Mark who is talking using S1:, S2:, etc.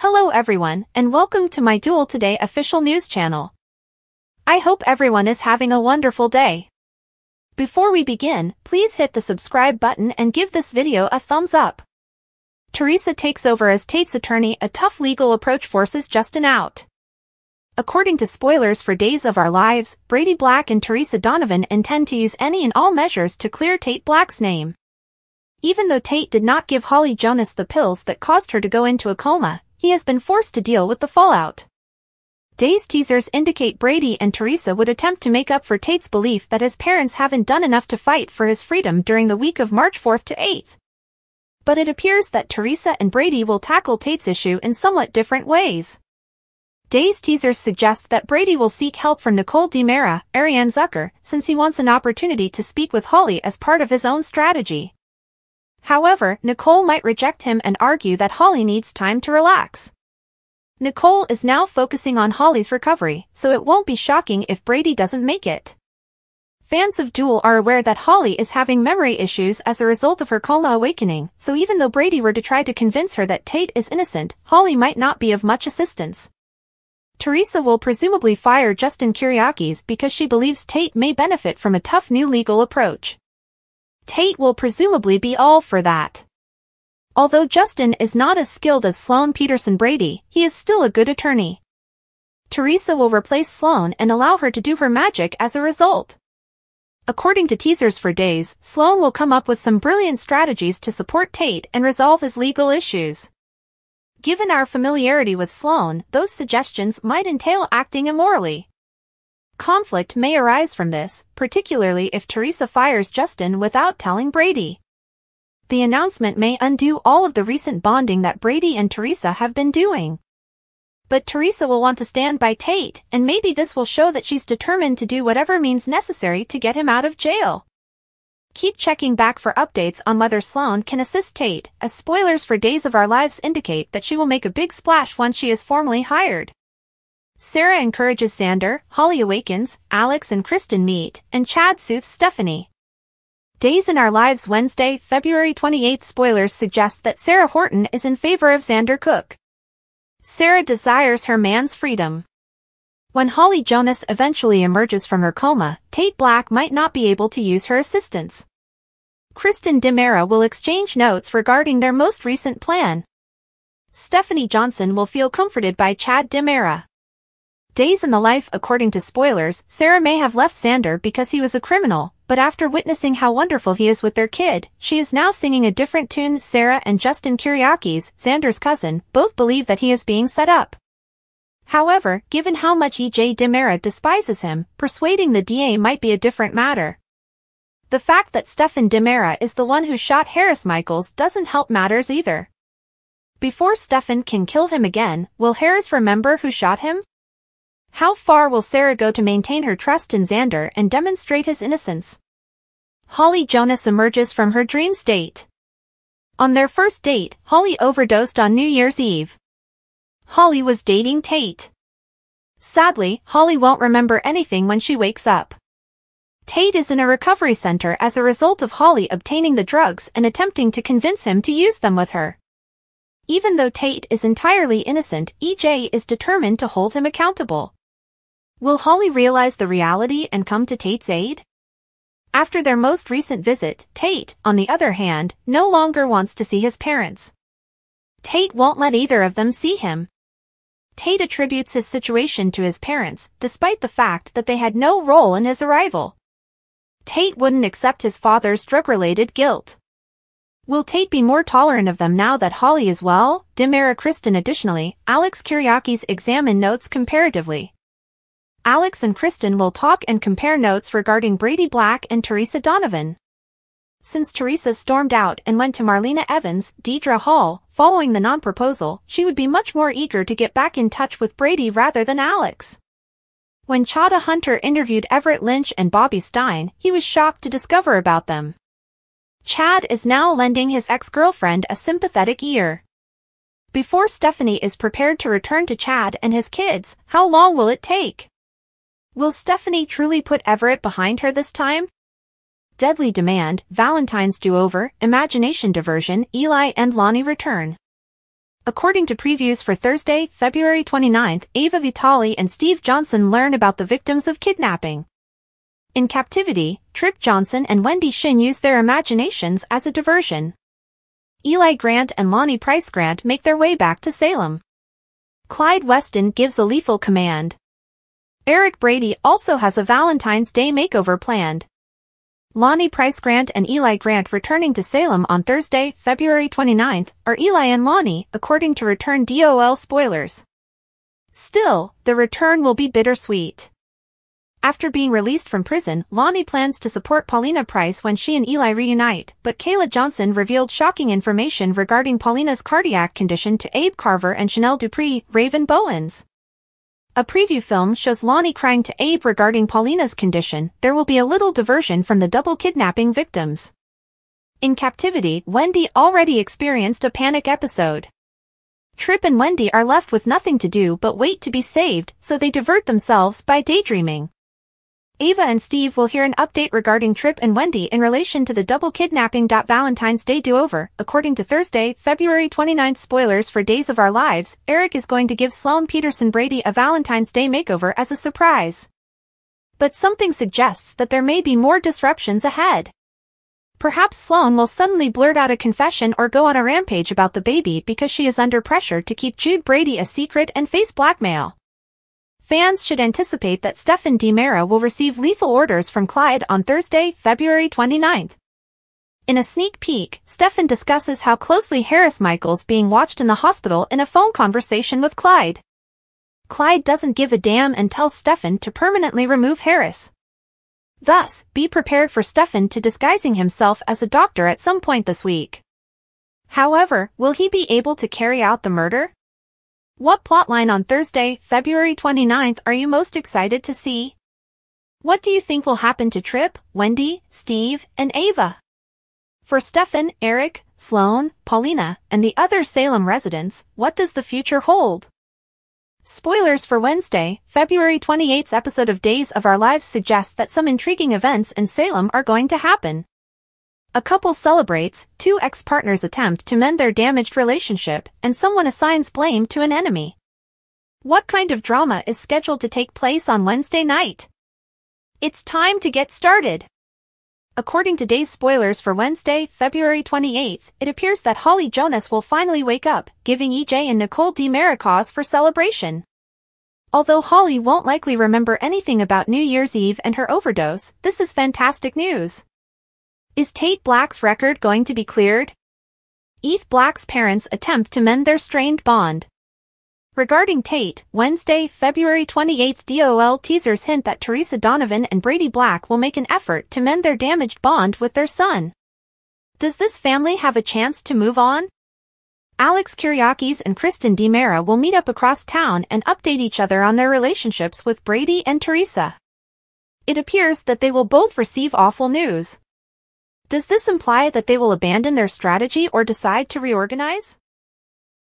S1: Hello everyone, and welcome to my Duel Today official news channel. I hope everyone is having a wonderful day. Before we begin, please hit the subscribe button and give this video a thumbs up. Teresa takes over as Tate's attorney. A tough legal approach forces Justin out. According to spoilers for Days of Our Lives, Brady Black and Teresa Donovan intend to use any and all measures to clear Tate Black's name. Even though Tate did not give Holly Jonas the pills that caused her to go into a coma, he has been forced to deal with the fallout. Days teasers indicate Brady and Teresa would attempt to make up for Tate's belief that his parents haven't done enough to fight for his freedom during the week of March 4th to 8th. But it appears that Teresa and Brady will tackle Tate's issue in somewhat different ways. Days teasers suggest that Brady will seek help from Nicole DiMera, Ariane Zucker, since he wants an opportunity to speak with Holly as part of his own strategy. However, Nicole might reject him and argue that Holly needs time to relax. Nicole is now focusing on Holly's recovery, so it won't be shocking if Brady doesn't make it. Fans of Duel are aware that Holly is having memory issues as a result of her coma awakening, so even though Brady were to try to convince her that Tate is innocent, Holly might not be of much assistance. Teresa will presumably fire Justin Kyriakis because she believes Tate may benefit from a tough new legal approach. Tate will presumably be all for that. Although Justin is not as skilled as Sloan Peterson Brady, he is still a good attorney. Teresa will replace Sloan and allow her to do her magic as a result. According to teasers for Days, Sloan will come up with some brilliant strategies to support Tate and resolve his legal issues. Given our familiarity with Sloan, those suggestions might entail acting immorally. Conflict may arise from this, particularly if Teresa fires Justin without telling Brady. The announcement may undo all of the recent bonding that Brady and Teresa have been doing. But Teresa will want to stand by Tate, and maybe this will show that she's determined to do whatever means necessary to get him out of jail. Keep checking back for updates on whether Sloan can assist Tate, as spoilers for Days of Our Lives indicate that she will make a big splash once she is formally hired. Sarah encourages Xander, Holly awakens, Alex and Kristen meet, and Chad soothes Stephanie. Days in Our Lives Wednesday, February 28th spoilers suggest that Sarah Horton is in favor of Xander Cook. Sarah desires her man's freedom. When Holly Jonas eventually emerges from her coma, Tate Black might not be able to use her assistance. Kristen DiMera will exchange notes regarding their most recent plan. Stephanie Johnson will feel comforted by Chad DiMera. Days in the life. According to spoilers, Sarah may have left Xander because he was a criminal, but after witnessing how wonderful he is with their kid, she is now singing a different tune. Sarah and Justin Kyriakis, Xander's cousin, both believe that he is being set up. However, given how much EJ DiMera despises him, persuading the DA might be a different matter. The fact that Stephen DiMera is the one who shot Harris Michaels doesn't help matters either. Before Stephen can kill him again, will Harris remember who shot him? How far will Sarah go to maintain her trust in Xander and demonstrate his innocence? Holly Jonas emerges from her dream state. On their first date, Holly overdosed on New Year's Eve. Holly was dating Tate. Sadly, Holly won't remember anything when she wakes up. Tate is in a recovery center as a result of Holly obtaining the drugs and attempting to convince him to use them with her. Even though Tate is entirely innocent, EJ is determined to hold him accountable. Will Holly realize the reality and come to Tate's aid? After their most recent visit, Tate, on the other hand, no longer wants to see his parents. Tate won't let either of them see him. Tate attributes his situation to his parents, despite the fact that they had no role in his arrival. Tate wouldn't accept his father's drug-related guilt. Will Tate be more tolerant of them now that Holly is well? DiMera Kristen. Additionally, Alex Kyriakis examine notes comparatively. Alex and Kristen will talk and compare notes regarding Brady Black and Teresa Donovan. Since Teresa stormed out and went to Marlena Evans, Deidre Hall, following the non-proposal, she would be much more eager to get back in touch with Brady rather than Alex. When Chada Hunter interviewed Everett Lynch and Bobby Stein, he was shocked to discover about them. Chad is now lending his ex-girlfriend a sympathetic ear. Before Stephanie is prepared to return to Chad and his kids, how long will it take? Will Stephanie truly put Everett behind her this time? Deadly Demand, Valentine's Do-Over, Imagination Diversion, Eli and Lonnie return. According to previews for Thursday, February 29th, Ava Vitale and Steve Johnson learn about the victims of kidnapping. In captivity, Trip Johnson and Wendy Shin use their imaginations as a diversion. Eli Grant and Lonnie Price Grant make their way back to Salem. Clyde Weston gives a lethal command. Eric Brady also has a Valentine's Day makeover planned. Lonnie Price Grant and Eli Grant returning to Salem on Thursday, February 29th, are Eli and Lonnie, according to Return DOL spoilers. Still, the return will be bittersweet. After being released from prison, Lonnie plans to support Paulina Price when she and Eli reunite, but Kayla Johnson revealed shocking information regarding Paulina's cardiac condition to Abe Carver and Chanel Dupree, Raven Bowens. A preview film shows Lonnie crying to Abe regarding Paulina's condition. There will be a little diversion from the double kidnapping victims. In captivity, Wendy already experienced a panic episode. Trip and Wendy are left with nothing to do but wait to be saved, so they divert themselves by daydreaming. Ava and Steve will hear an update regarding Trip and Wendy in relation to the double kidnapping. Valentine's Day do-over. According to Thursday, February 29th spoilers for Days of Our Lives, Eric is going to give Sloan Peterson Brady a Valentine's Day makeover as a surprise. But something suggests that there may be more disruptions ahead. Perhaps Sloan will suddenly blurt out a confession or go on a rampage about the baby because she is under pressure to keep Jude Brady a secret and face blackmail. Fans should anticipate that Stephen DiMera will receive lethal orders from Clyde on Thursday, February 29th. In a sneak peek, Stephen discusses how closely Harris Michael's being watched in the hospital in a phone conversation with Clyde. Clyde doesn't give a damn and tells Stephen to permanently remove Harris. Thus, be prepared for Stephen to disguising himself as a doctor at some point this week. However, will he be able to carry out the murder? What plotline on Thursday, February 29th are you most excited to see? What do you think will happen to Trip, Wendy, Steve, and Ava? For Stephen, Eric, Sloan, Paulina, and the other Salem residents, what does the future hold? Spoilers for Wednesday, February 28th's episode of Days of Our Lives suggest that some intriguing events in Salem are going to happen. A couple celebrates, two ex-partners attempt to mend their damaged relationship, and someone assigns blame to an enemy. What kind of drama is scheduled to take place on Wednesday night? It's time to get started! According to Days spoilers for Wednesday, February 28th, it appears that Holly Jonas will finally wake up, giving EJ and Nicole DiMera cause for celebration. Although Holly won't likely remember anything about New Year's Eve and her overdose, this is fantastic news. Is Tate Black's record going to be cleared? Eve Black's parents attempt to mend their strained bond. Regarding Tate, Wednesday, February 28th DOL teasers hint that Teresa Donovan and Brady Black will make an effort to mend their damaged bond with their son. Does this family have a chance to move on? Alex Kyriakis and Kristen DiMera will meet up across town and update each other on their relationships with Brady and Teresa. It appears that they will both receive awful news. Does this imply that they will abandon their strategy or decide to reorganize?